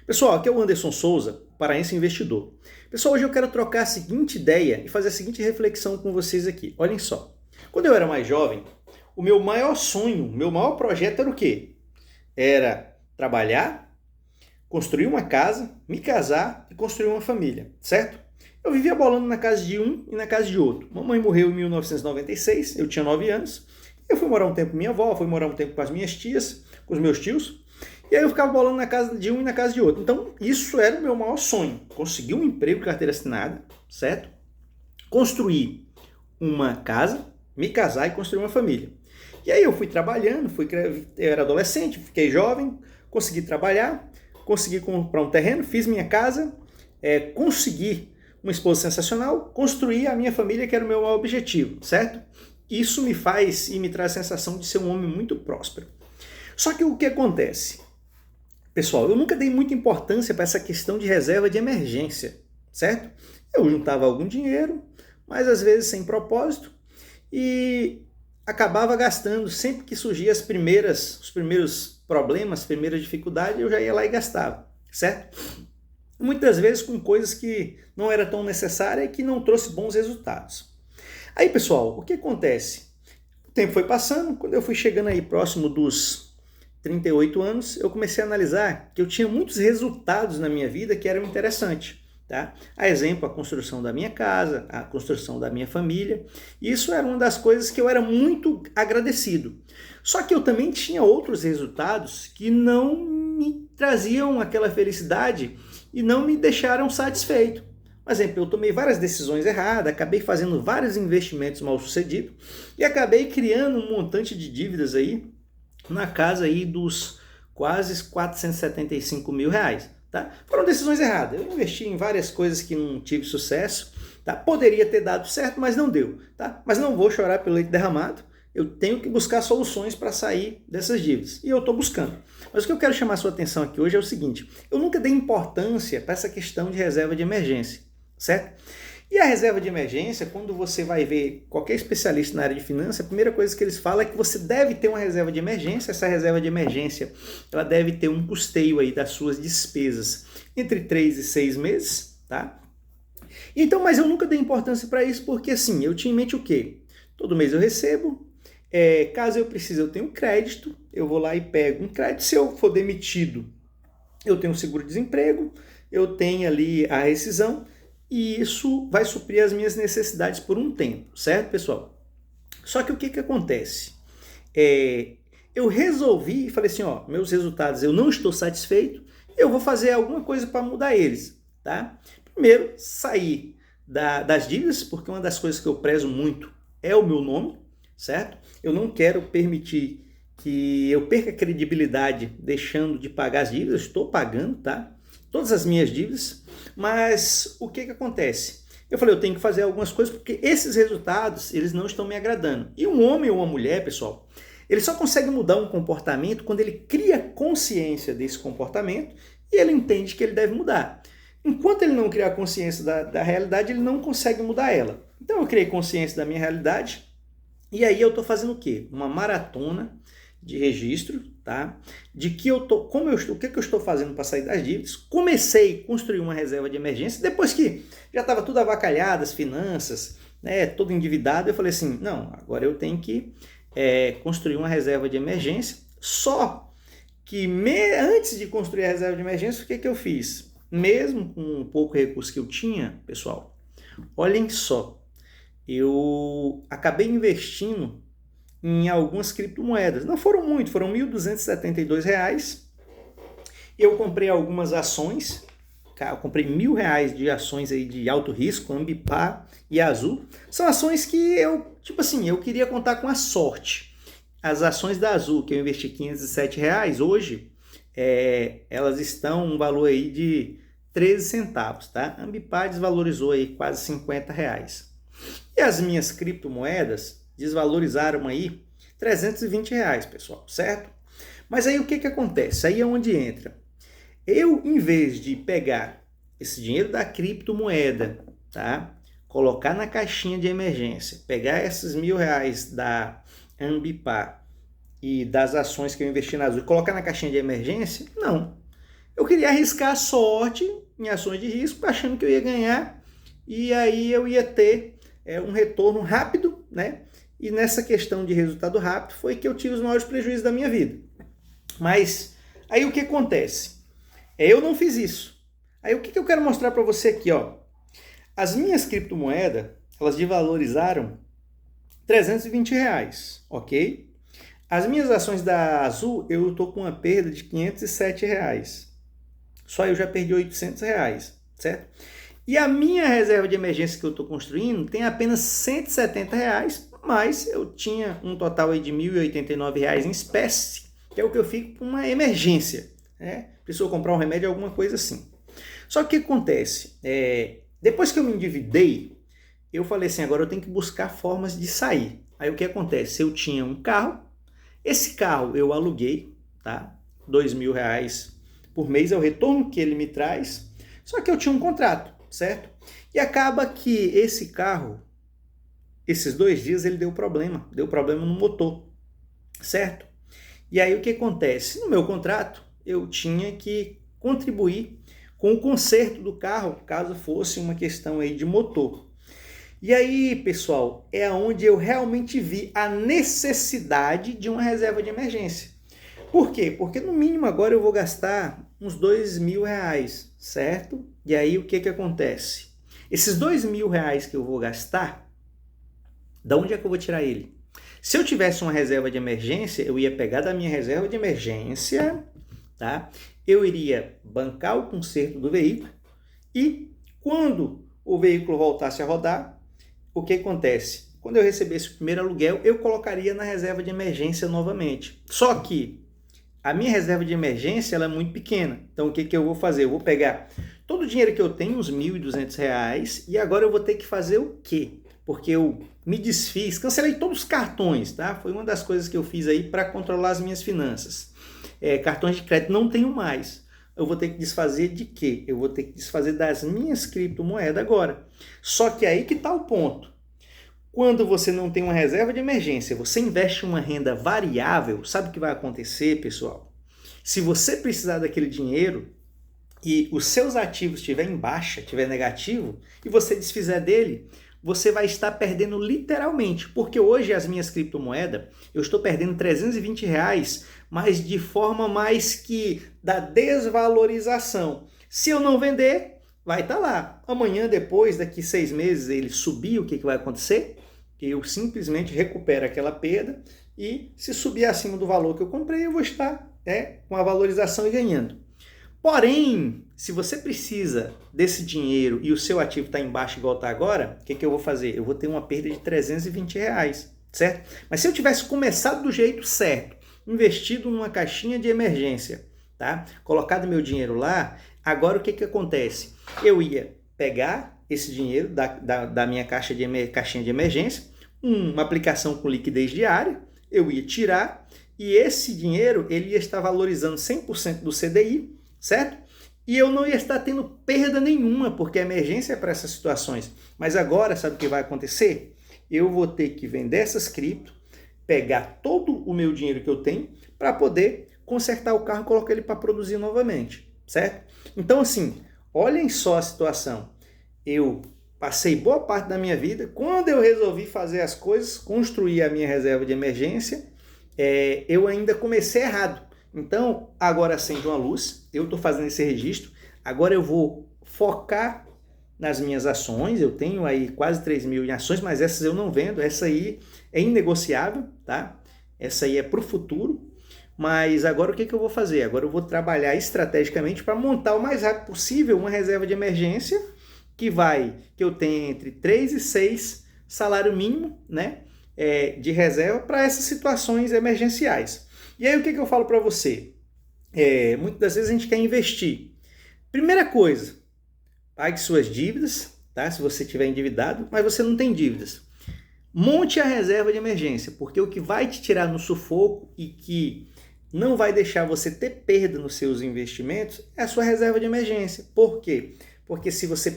Pessoal, aqui é o Anderson Souza, paraense investidor. Pessoal, hoje eu quero trocar a seguinte ideia e fazer a seguinte reflexão com vocês aqui. Olhem só, quando eu era mais jovem, o meu maior sonho, o meu maior projeto era o quê? Era trabalhar, construir uma casa, me casar e construir uma família, certo? Eu vivia bolando na casa de um e na casa de outro. Mamãe morreu em 1996, eu tinha 9 anos. Eu fui morar um tempo com minha avó, fui morar um tempo com as minhas tias, com os meus tios. E aí eu ficava bolando na casa de um e na casa de outro. Então, isso era o meu maior sonho. Conseguir um emprego, carteira assinada, certo? Construir uma casa, me casar e construir uma família. E aí eu fui trabalhando, eu era adolescente, fiquei jovem, consegui trabalhar, consegui comprar um terreno, fiz minha casa, consegui uma esposa sensacional, construir a minha família, que era o meu maior objetivo, certo? Isso me faz e me traz a sensação de ser um homem muito próspero. Só que o que acontece? Pessoal, eu nunca dei muita importância para essa questão de reserva de emergência, certo? Eu juntava algum dinheiro, mas às vezes sem propósito, e acabava gastando. Sempre que surgiam os primeiros problemas, as primeiras dificuldades, eu já ia lá e gastava, certo? Muitas vezes com coisas que não era tão necessárias e que não trouxe bons resultados. Aí, pessoal, o que acontece? O tempo foi passando, quando eu fui chegando aí próximo dos 38 anos, eu comecei a analisar que eu tinha muitos resultados na minha vida que eram interessantes. Tá? A exemplo, a construção da minha casa, a construção da minha família. Isso era uma das coisas que eu era muito agradecido. Só que eu também tinha outros resultados que não me traziam aquela felicidade e não me deixaram satisfeito. Por exemplo, eu tomei várias decisões erradas, acabei fazendo vários investimentos mal sucedidos e acabei criando um montante de dívidas aí na casa aí dos quase 475 mil reais. Tá? Foram decisões erradas. Eu investi em várias coisas que não tive sucesso. Tá? Poderia ter dado certo, mas não deu. Tá? Mas não vou chorar pelo leite derramado. Eu tenho que buscar soluções para sair dessas dívidas. E eu estou buscando. Mas o que eu quero chamar a sua atenção aqui hoje é o seguinte. Eu nunca dei importância para essa questão de reserva de emergência. Certo? E a reserva de emergência, quando você vai ver qualquer especialista na área de finanças, a primeira coisa que eles falam é que você deve ter uma reserva de emergência. Essa reserva de emergência, ela deve ter um custeio aí das suas despesas entre 3 e 6 meses, tá? Então, mas eu nunca dei importância para isso, porque assim, eu tinha em mente o quê? Todo mês eu recebo, caso eu precise, eu tenho crédito, eu vou lá e pego um crédito. Se eu for demitido, eu tenho um seguro-desemprego, eu tenho ali a rescisão, e isso vai suprir as minhas necessidades por um tempo, certo, pessoal? Só que o que acontece? Eu resolvi e falei assim, ó, meus resultados eu não estou satisfeito, eu vou fazer alguma coisa para mudar eles, tá? Primeiro, sair das dívidas, porque uma das coisas que eu prezo muito é o meu nome, certo? Eu não quero permitir que eu perca credibilidade deixando de pagar as dívidas, eu estou pagando, tá? Todas as minhas dívidas, mas o que acontece? Eu falei, eu tenho que fazer algumas coisas porque esses resultados, eles não estão me agradando. E um homem ou uma mulher, pessoal, ele só consegue mudar um comportamento quando ele cria consciência desse comportamento e ele entende que ele deve mudar. Enquanto ele não criar consciência da realidade, ele não consegue mudar ela. Então eu criei consciência da minha realidade e aí eu estou fazendo o quê? Uma maratona de registro, tá? De que o que eu estou fazendo para sair das dívidas. Comecei a construir uma reserva de emergência, depois que já estava tudo avacalhado, as finanças, né, todo endividado, eu falei assim, não, agora eu tenho que construir uma reserva de emergência. Só que antes de construir a reserva de emergência, o que eu fiz? Mesmo com o pouco recurso que eu tinha, pessoal, olhem só, eu acabei investindo em algumas criptomoedas. Não foram muito, foram R$ 1.272. Eu comprei algumas ações, eu comprei R$ 1.000 de ações aí de alto risco, Ambipar e Azul. São ações que eu queria contar com a sorte. As ações da Azul, que eu investi R$ 507, hoje elas estão um valor aí de 13 centavos, tá? Ambipar desvalorizou aí quase R$ 50. E as minhas criptomoedas desvalorizaram aí R$ 320, pessoal, certo? Mas aí o que acontece? Aí é onde entra. Eu, em vez de pegar esse dinheiro da criptomoeda, tá? Colocar na caixinha de emergência, pegar esses R$ 1.000 da Ambipar e das ações que eu investi na Azul e colocar na caixinha de emergência, não. Eu queria arriscar a sorte em ações de risco, achando que eu ia ganhar e aí eu ia ter um retorno rápido, né? E nessa questão de resultado rápido foi que eu tive os maiores prejuízos da minha vida. Mas aí o que acontece? Eu não fiz isso. Aí o que eu quero mostrar para você aqui, ó? As minhas criptomoedas, elas desvalorizaram R$320, ok? As minhas ações da Azul, eu estou com uma perda de R$507. Só eu já perdi R$800, certo? E a minha reserva de emergência que eu estou construindo tem apenas R$170, mas eu tinha um total aí de R$1.089 em espécie, que é o que eu fico com uma emergência, né? Precisou comprar um remédio, alguma coisa assim. Só que o que acontece? Depois que eu me endividei, eu falei assim, agora eu tenho que buscar formas de sair. Aí o que acontece? Eu tinha um carro, esse carro eu aluguei, tá? R$2.000 por mês é o retorno que ele me traz, só que eu tinha um contrato, certo? E acaba que esse carro, esses 2 dias ele deu problema no motor, certo? E aí o que acontece? No meu contrato eu tinha que contribuir com o conserto do carro, caso fosse uma questão aí de motor. E aí, pessoal, é onde eu realmente vi a necessidade de uma reserva de emergência. Por quê? Porque no mínimo agora eu vou gastar uns R$2.000, certo? E aí o que acontece? Esses R$2.000 que eu vou gastar, de onde é que eu vou tirar ele? Se eu tivesse uma reserva de emergência, eu ia pegar da minha reserva de emergência, tá? Eu iria bancar o conserto do veículo e quando o veículo voltasse a rodar, o que acontece? Quando eu recebesse o primeiro aluguel, eu colocaria na reserva de emergência novamente. Só que a minha reserva de emergência ela é muito pequena. Então, o que eu vou fazer? Eu vou pegar todo o dinheiro que eu tenho, uns R$1.200, e agora eu vou ter que fazer o quê? Porque eu me desfiz, cancelei todos os cartões, tá? Foi uma das coisas que eu fiz aí para controlar as minhas finanças. Cartões de crédito não tenho mais. Eu vou ter que desfazer de quê? Eu vou ter que desfazer das minhas criptomoedas agora. Só que aí que está o ponto. Quando você não tem uma reserva de emergência, você investe em uma renda variável, sabe o que vai acontecer, pessoal? Se você precisar daquele dinheiro e os seus ativos estiver em baixa, estiver negativo, e você desfizer dele, você vai estar perdendo literalmente, porque hoje as minhas criptomoedas, eu estou perdendo R$320, mas de forma mais que da desvalorização. Se eu não vender, vai estar lá. Amanhã, depois, daqui 6 meses, ele subir, o que vai acontecer? Eu simplesmente recupero aquela perda e se subir acima do valor que eu comprei, eu vou estar com a valorização e ganhando. Porém, se você precisa desse dinheiro e o seu ativo está embaixo igual está agora, o que eu vou fazer? Eu vou ter uma perda de R$320, certo? Mas se eu tivesse começado do jeito certo, investido numa caixinha de emergência, tá? Colocado meu dinheiro lá, agora o que acontece? Eu ia pegar esse dinheiro da minha caixinha de emergência, uma aplicação com liquidez diária, eu ia tirar e esse dinheiro ele ia estar valorizando 100% do CDI, certo? E eu não ia estar tendo perda nenhuma, porque a emergência é para essas situações. Mas agora, sabe o que vai acontecer? Eu vou ter que vender essas cripto, pegar todo o meu dinheiro que eu tenho para poder consertar o carro e colocar ele para produzir novamente, certo? Então, assim, olhem só a situação. Eu passei boa parte da minha vida, quando eu resolvi fazer as coisas, construir a minha reserva de emergência, eu ainda comecei errado. Então, agora acende uma luz, eu estou fazendo esse registro, agora eu vou focar nas minhas ações, eu tenho aí quase 3.000 em ações, mas essas eu não vendo, essa aí é inegociável, tá? Essa aí é para o futuro, mas agora o que eu vou fazer? Agora eu vou trabalhar estrategicamente para montar o mais rápido possível uma reserva de emergência que eu tenha entre 3 e 6 salário mínimo, né? De reserva para essas situações emergenciais. E aí o que eu falo para você? Muitas das vezes a gente quer investir. Primeira coisa, pague suas dívidas, tá? Se você tiver endividado, mas você não tem dívidas. Monte a reserva de emergência, porque o que vai te tirar no sufoco e que não vai deixar você ter perda nos seus investimentos é a sua reserva de emergência. Por quê? Porque se você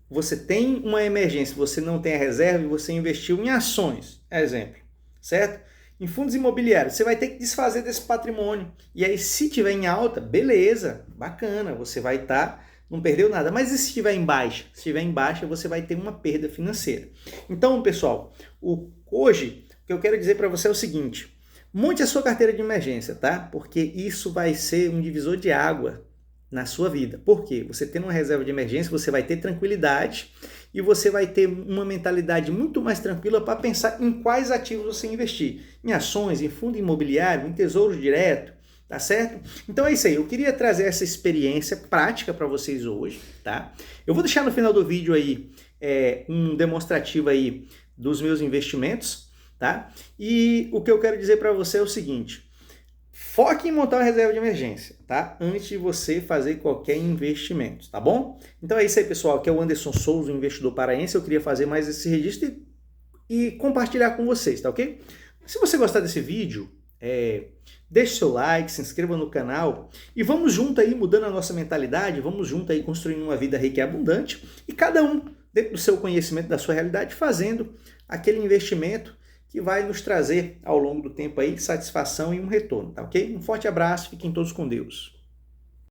você tem uma emergência, você não tem a reserva e você investiu em ações, exemplo, certo? em fundos imobiliários, você vai ter que desfazer desse patrimônio. E aí, se tiver em alta, beleza, bacana, você vai estar, não perdeu nada. Mas e se estiver em baixa? Se estiver em baixa, você vai ter uma perda financeira. Então, pessoal, hoje, o que eu quero dizer para você é o seguinte: monte a sua carteira de emergência, tá? Porque isso vai ser um divisor de água na sua vida. Por quê? Você tendo uma reserva de emergência, você vai ter tranquilidade e você vai ter uma mentalidade muito mais tranquila para pensar em quais ativos você investir. Em ações, em fundo imobiliário, em tesouro direto, tá certo? Então é isso aí, eu queria trazer essa experiência prática para vocês hoje, tá? Eu vou deixar no final do vídeo aí um demonstrativo aí dos meus investimentos, tá? E o que eu quero dizer para você é o seguinte: foque em montar uma reserva de emergência, tá? Antes de você fazer qualquer investimento, tá bom? Então é isso aí, pessoal. Aqui é o Anderson Souza, o investidor paraense. Eu queria fazer mais esse registro e compartilhar com vocês, tá ok? Se você gostar desse vídeo, deixe seu like, se inscreva no canal e vamos junto aí mudando a nossa mentalidade, vamos junto aí construindo uma vida rica e abundante e cada um, dentro do seu conhecimento, da sua realidade, fazendo aquele investimento que vai nos trazer ao longo do tempo aí satisfação e um retorno, tá ok? Um forte abraço, fiquem todos com Deus.